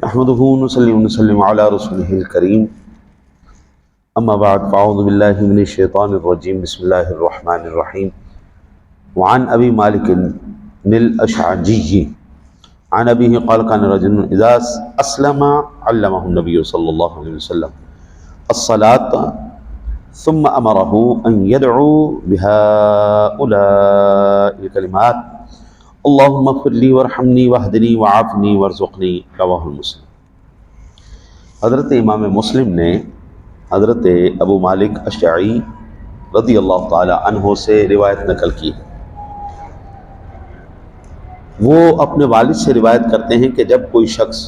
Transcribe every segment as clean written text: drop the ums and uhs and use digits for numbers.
نحمده ونصلي ونسلم على رسوله الكريم اما بعد فاعوذ بالله من الشيطان الرجيم بسم الله الرحمن الرحيم وعن ابي مالك الاشعري عن ابيه قال كان رجل اذا اسلم علمه النبي صلى الله عليه وسلم الصلاة ثم امره ان يدعو بهؤلاء الكلمات اللهم اغفر لي وارحمني واهدني وعافني وارزقني رواہ مسلم۔ حضرت امام مسلم نے حضرت ابو مالک اشعری رضی اللہ تعالی عنہ سے روایت نقل کی۔ وہ اپنے والد سے روایت کرتے ہیں کہ جب کوئی شخص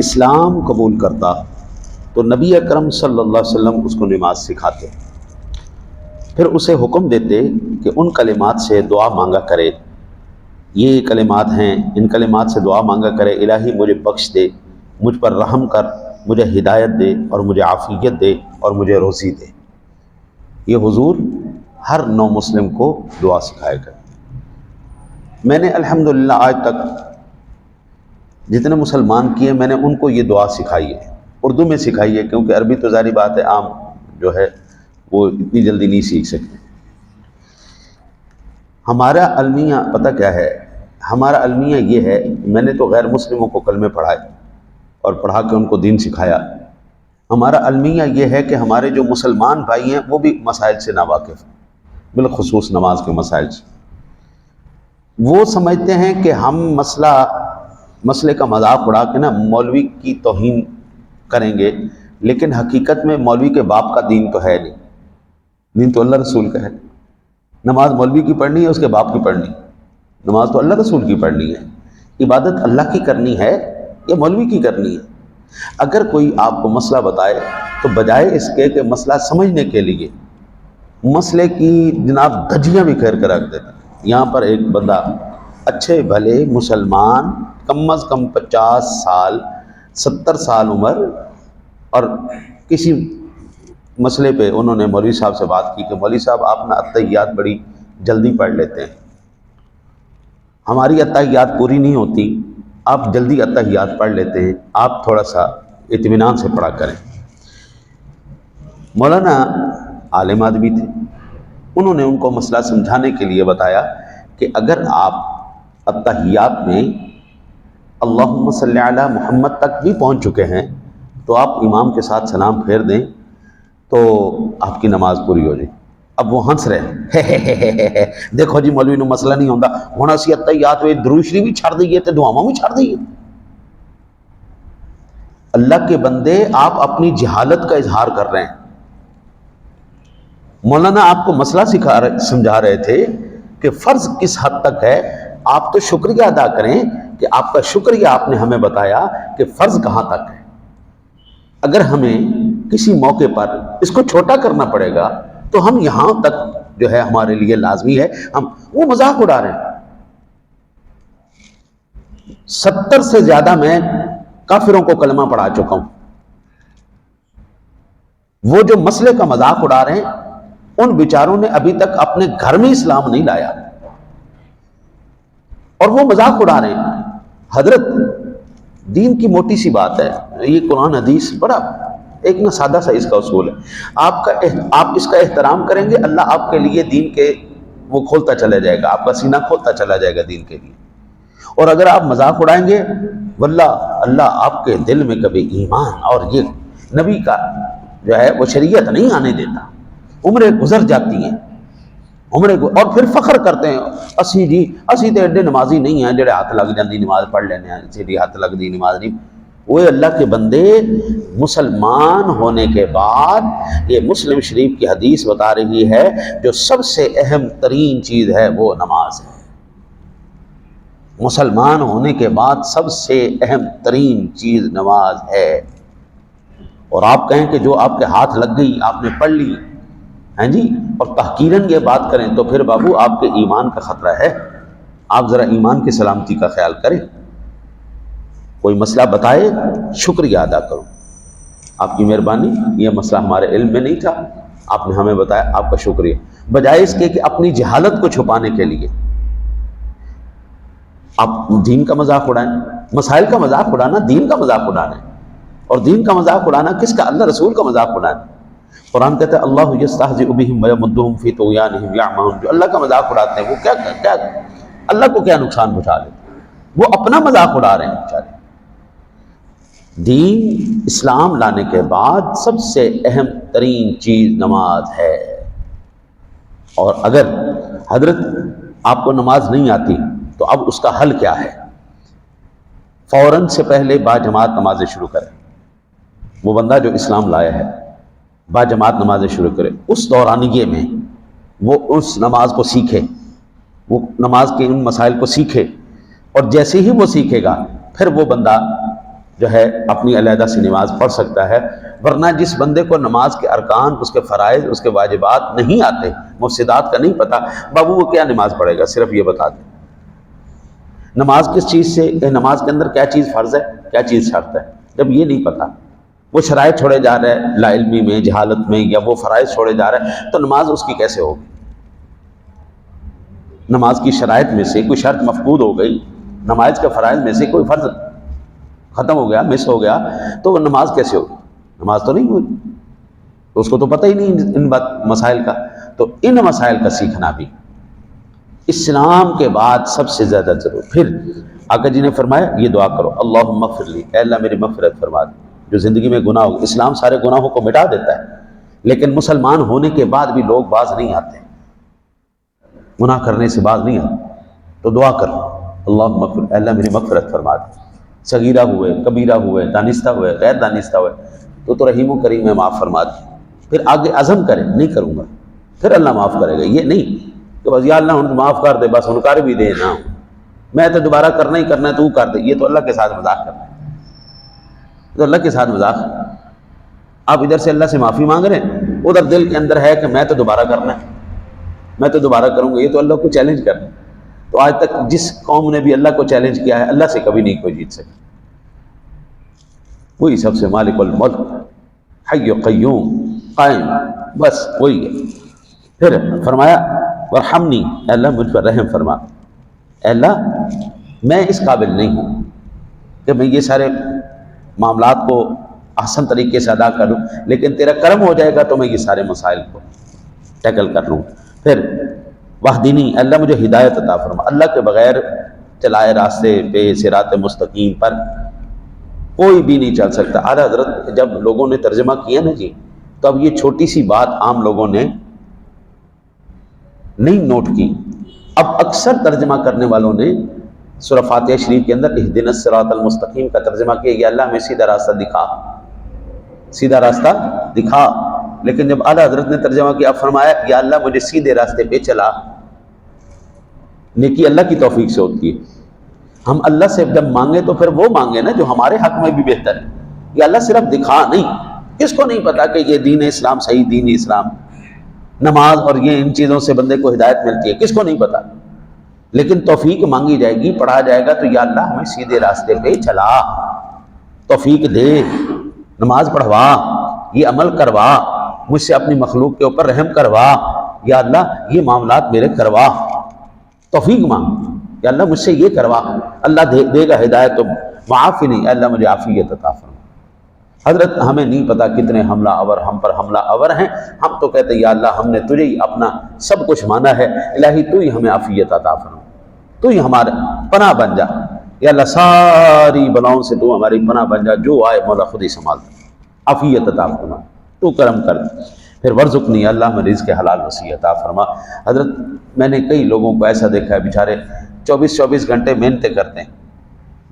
اسلام قبول کرتا تو نبی اکرم صلی اللہ علیہ وسلم اس کو نماز سکھاتے، پھر اسے حکم دیتے کہ ان کلمات سے دعا مانگا کرے، یہ کلمات ہیں، ان کلمات سے دعا مانگا کرے، الہی مجھے بخش دے، مجھ پر رحم کر، مجھے ہدایت دے اور مجھے عافیت دے اور مجھے روزی دے۔ یہ حضور ہر نو مسلم کو دعا سکھائے گا۔ میں نے الحمدللہ آج تک جتنے مسلمان کیے میں نے ان کو یہ دعا سکھائی ہے، اردو میں سکھائی ہے، کیونکہ عربی تو ظاہری بات ہے عام جو ہے وہ اتنی جلدی نہیں سیکھ سکتے۔ ہمارا المیہ پتہ کیا ہے؟ ہمارا المیہ یہ ہے، میں نے تو غیر مسلموں کو کلمے پڑھائے اور پڑھا کے ان کو دین سکھایا۔ ہمارا المیہ یہ ہے کہ ہمارے جو مسلمان بھائی ہیں وہ بھی مسائل سے ناواقف ہیں، بالخصوص نماز کے مسائل سے۔ وہ سمجھتے ہیں کہ ہم مسئلے کا مذاق اڑا کے نا مولوی کی توہین کریں گے، لیکن حقیقت میں مولوی کے باپ کا دین تو ہے نہیں، دین تو اللہ رسول کا ہے۔ نماز مولوی کی پڑھنی ہے، اس کے باپ کی پڑھنی ہے، نماز تو اللہ رسول کی پڑھنی ہے۔ عبادت اللہ کی کرنی ہے یا مولوی کی کرنی ہے؟ اگر کوئی آپ کو مسئلہ بتائے تو بجائے اس کے کہ مسئلہ سمجھنے کے لیے مسئلے کی جناب دھجیاں بھی کھیر کر رکھ دیتا۔ یہاں پر ایک بندہ اچھے بھلے مسلمان، کم از کم 50 سال 70 سال عمر، اور کسی مسئلے پہ انہوں نے مولوی صاحب سے بات کی کہ مولوی صاحب آپ نا اتحیات بڑی جلدی پڑھ لیتے ہیں، ہماری اتحیات پوری نہیں ہوتی، آپ جلدی اتحیات پڑھ لیتے ہیں، آپ تھوڑا سا اطمینان سے پڑھا کریں۔ مولانا عالم آدمی تھے، انہوں نے ان کو مسئلہ سمجھانے کے لیے بتایا کہ اگر آپ اتحیات میں اللہم صلی علی محمد تک بھی پہنچ چکے ہیں تو آپ امام کے ساتھ سلام پھیر دیں تو آپ کی نماز پوری ہو جائے۔ اب وہ ہنس رہے ہیں، دیکھو جی مولوی نو مسئلہ نہیں ہوتا، ہن اسی اتحیات وچ درود شریف بھی چھڑ دئیے تے دعاواں بھی چھڑ دئیے۔ اللہ کے بندے آپ اپنی جہالت کا اظہار کر رہے ہیں۔ مولانا آپ کو مسئلہ سمجھا رہے تھے کہ فرض کس حد تک ہے، آپ تو شکریہ ادا کریں کہ آپ کا شکریہ آپ نے ہمیں بتایا کہ فرض کہاں تک ہے۔ اگر ہمیں کسی موقع پر اس کو چھوٹا کرنا پڑے گا تو ہم یہاں تک جو ہے ہمارے لیے لازمی ہے۔ ہم وہ مذاق اڑا رہے ہیں۔ 70 سے زیادہ میں کافروں کو کلمہ پڑھا چکا ہوں۔ وہ جو مسئلے کا مذاق اڑا رہے ہیں ان بیچاروں نے ابھی تک اپنے گھر میں اسلام نہیں لایا اور وہ مذاق اڑا رہے ہیں۔ حضرت دین کی موٹی سی بات ہے، یہ قرآن حدیث بڑا ایک نہ سادہ سا اس کا اصول ہے۔ آپ اس کا احترام کریں گے، اللہ آپ کے لیے دین کے وہ کھولتا چلا جائے گا، آپ کا سینہ کھولتا چلا جائے گا دین کے لیے۔ اور اگر آپ مذاق اڑائیں گے واللہ اللہ آپ کے دل میں کبھی ایمان اور یہ نبی کا جو ہے وہ شریعت نہیں آنے دیتا۔ عمریں گزر جاتی ہیں، اور پھر فخر کرتے ہیں اسی تے ایڈے نمازی نہیں ہیں جڑے ہاتھ لگ جاندی نماز پڑھ لینے ہیں، سیدھی ہاتھ لگ دی نماز نہیں۔ وہ اللہ کے بندے مسلمان ہونے کے بعد یہ مسلم شریف کی حدیث بتا رہی ہے جو سب سے اہم ترین چیز ہے وہ نماز ہے۔ مسلمان ہونے کے بعد سب سے اہم ترین چیز نماز ہے۔ اور آپ کہیں کہ جو آپ کے ہاتھ لگ گئی آپ نے پڑھ لی ہیں جی، اور تحقیراً یہ بات کریں تو پھر بابو آپ کے ایمان کا خطرہ ہے، آپ ذرا ایمان کی سلامتی کا خیال کریں۔ کوئی مسئلہ بتائے شکریہ ادا کرو، آپ کی مہربانی، یہ مسئلہ ہمارے علم میں نہیں تھا، آپ نے ہمیں بتایا، آپ کا شکریہ، بجائے اس کے کہ اپنی جہالت کو چھپانے کے لیے آپ دین کا مذاق اڑائیں۔ مسائل کا مذاق اڑانا دین کا مذاق اڑانا ہے، اور دین کا مذاق اڑانا کس کا؟ اللہ رسول کا مذاق اڑانا ہے۔ قرآن کہتا ہے اللہ یستہزئ بہم ویمدہم فی طغیانہم یعمہون، جو اللہ کا مذاق اڑاتے ہیں وہ کیا اللہ کو کیا نقصان پہنچا لیتے ہیں، وہ اپنا مذاق اڑا رہے ہیں بیچارے۔ دین اسلام لانے کے بعد سب سے اہم ترین چیز نماز ہے، اور اگر حضرت آپ کو نماز نہیں آتی تو اب اس کا حل کیا ہے؟ فوراً سے پہلے با جماعت نمازیں شروع کریں۔ وہ بندہ جو اسلام لایا ہے با جماعت نمازیں شروع کرے، اس دورانیے میں وہ اس نماز کو سیکھے، وہ نماز کے ان مسائل کو سیکھے، اور جیسے ہی وہ سیکھے گا پھر وہ بندہ جو ہے اپنی علیحدہ سے نماز پڑھ سکتا ہے۔ ورنہ جس بندے کو نماز کے ارکان، اس کے فرائض، اس کے واجبات نہیں آتے، مفسدات کا نہیں پتہ، بابو وہ کیا نماز پڑھے گا؟ صرف یہ بتا دیں نماز کس چیز سے، نماز کے اندر کیا چیز فرض ہے، کیا چیز شرط ہے، جب یہ نہیں پتہ، وہ شرائط چھوڑے جا رہے ہیں لا علمی میں، جہالت میں، یا وہ فرائض چھوڑے جا رہے ہیں، تو نماز اس کی کیسے ہوگی؟ نماز کی شرائط میں سے کوئی شرط مفقود ہو گئی، نماز کے فرائض میں سے کوئی فرض ختم ہو گیا، مس ہو گیا، تو وہ نماز کیسے ہوگی؟ نماز تو نہیں ہوئی، اس کو تو پتہ ہی نہیں ان مسائل کا۔ تو ان مسائل کا سیکھنا بھی اسلام کے بعد سب سے زیادہ ضرور۔ پھر آقا جی نے فرمایا یہ دعا کرو، اللہم اغفر لی، اے اللہ میری مغفرت فرما دے۔ جو زندگی میں گناہ ہو، اسلام سارے گناہوں کو مٹا دیتا ہے، لیکن مسلمان ہونے کے بعد بھی لوگ باز نہیں آتے، گناہ کرنے سے باز نہیں آتے، تو دعا کرو اللہم اغفر، اے اللہ میری مغفرت فرما دے، صغیرہ ہوئے، کبیرہ ہوئے، دانستہ ہوئے، غیر دانستہ ہوئے، تو رحیم و کریم ہے، معاف فرما دے۔ پھر آگے عزم کرے نہیں کروں گا، پھر اللہ معاف کرے گا۔ یہ نہیں کہ بس یا اللہ ہن معاف کر دے، بس ہن کر بھی دے نا، میں تو دوبارہ کرنا ہی کرنا ہے تو کر دے، یہ تو اللہ کے ساتھ مذاق کرنا ہے، تو اللہ کے ساتھ مذاق۔ آپ ادھر سے اللہ سے معافی مانگ رہے ہیں، ادھر دل کے اندر ہے کہ میں تو دوبارہ کرنا ہے، میں تو دوبارہ کروں گا، یہ تو اللہ کو چیلنج کرنا ہے۔ تو آج تک جس قوم نے بھی اللہ کو چیلنج کیا ہے، اللہ سے کبھی نہیں کوئی جیت سکتا۔ وہی سب سے مالک الملک، حی قیوم، قائم، بس وہی ہے۔ پھر فرمایا ورحمنی، اے اللہ مجھ پر رحم فرما، اے اللہ میں اس قابل نہیں ہوں کہ میں یہ سارے معاملات کو احسن طریقے سے ادا کروں، لیکن تیرا کرم ہو جائے گا تو میں یہ سارے مسائل کو ٹیکل کر لوں۔ پھر واہدینی، اے اللہ مجھے ہدایت عطا فرما۔ اللہ کے بغیر چلائے راستے پہ، صراط مستقیم پر کوئی بھی نہیں چل سکتا۔ اعلیٰ حضرت جب لوگوں نے ترجمہ کیا نا جی، تو اب یہ چھوٹی سی بات عام لوگوں نے نہیں نوٹ کی۔ اب اکثر ترجمہ کرنے والوں نے سورہ فاتحہ شریف کے اندر اہدنا الصراط المستقیم کا ترجمہ کیا، یا اللہ ہمیں سیدھا راستہ دکھا، سیدھا راستہ دکھا۔ لیکن جب اعلیٰ حضرت نے ترجمہ کیا، فرمایا یا اللہ مجھے سیدھے راستے پہ چلا۔ نیکی اللہ کی توفیق سے ہوتی ہے۔ ہم اللہ سے جب مانگے تو پھر وہ مانگے نا جو ہمارے حق میں بھی بہتر ہے۔ یا اللہ صرف دکھا نہیں، کس کو نہیں پتا کہ یہ دین اسلام صحیح دین اسلام، نماز اور یہ ان چیزوں سے بندے کو ہدایت ملتی ہے، کس کو نہیں پتا؟ لیکن توفیق مانگی جائے گی، پڑھا جائے گا تو یا اللہ ہمیں سیدھے راستے پہ چلا، توفیق دے، نماز پڑھوا، یہ عمل کروا، مجھ سے اپنی مخلوق کے اوپر رحم کروا، یا اللہ یہ معاملات میرے کروا، توفیق مانگ، یا اللہ مجھ سے یہ کروا۔ اللہ دے گا ہدایت تو معافی نہیں، اللہ مجھے عافیت عطا فرما۔ حضرت ہمیں نہیں پتا کتنے حملہ آور ہم پر حملہ آور ہیں، ہم تو کہتے ہیں یا اللہ ہم نے تجھے ہی اپنا سب کچھ مانا ہے، الہی تو ہی ہمیں عافیت عطا فرما، تو ہی ہمارے پناہ بن جا، یا اللہ ساری بلاؤں سے تو ہماری پناہ بن جا، جو آئے مولا خود ہی سنبھال دے، عافیت عطا فرما، تو کرم کر دے۔ پھر ورزقنی، اللہ میں رزق حلال وسیع عطا فرما۔ حضرت میں نے کئی لوگوں کو ایسا دیکھا ہے بیچارے 24 گھنٹے محنتیں کرتے ہیں،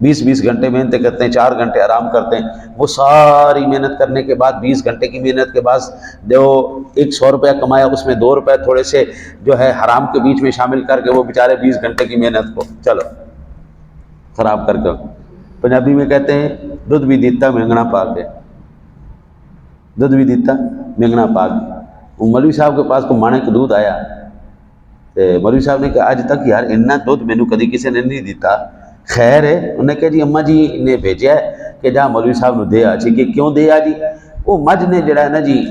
20 گھنٹے محنتیں کرتے ہیں، 4 گھنٹے آرام کرتے ہیں، وہ ساری محنت کرنے کے بعد 20 گھنٹے کی محنت کے بعد جو 100 روپیہ کمایا اس میں 2 روپے تھوڑے سے جو ہے حرام کے بیچ میں شامل کر کے وہ بیچارے 20 گھنٹے کی محنت کو چلو خراب کر کے، پنجابی میں کہتے ہیں دودھ بھی دیتا مہنگنا پا کے، دودھ بھی دیتا مہنگنا پا کے۔ وہ مولوی صاحب کے پاس کو مانے کا دودھ آیا، مولوی صاحب نے کہا آج تک یار اتنا دودھ مینو کدی کسی نے نہیں دیتا، خیر ہے؟ انہوں نے کہا جی اماں جی نے بھیجا ہے کہ جا مولوی صاحب نے دے آ جی، کہ کیوں دے آ جی؟ وہ مجھ نے جڑا ہے نا جی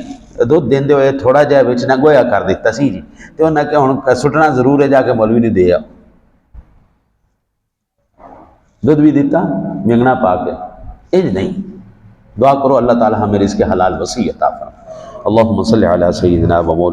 دودھ دیندے ہوئے تھوڑا جہا وچ نہ گویا کر دیتا سی جی، تو انہوں نے کہا ہن سٹنا ضرور ہے، جا کے مولوی نے دے آ۔ دودھ بھی دیتا منگنا پاک ہے اج نہیں. دعا کرو اللہ تعالی ہمیں رزق حلال وسیع عطا فرمائے. اللہم صلی علی سیدنا و مولانا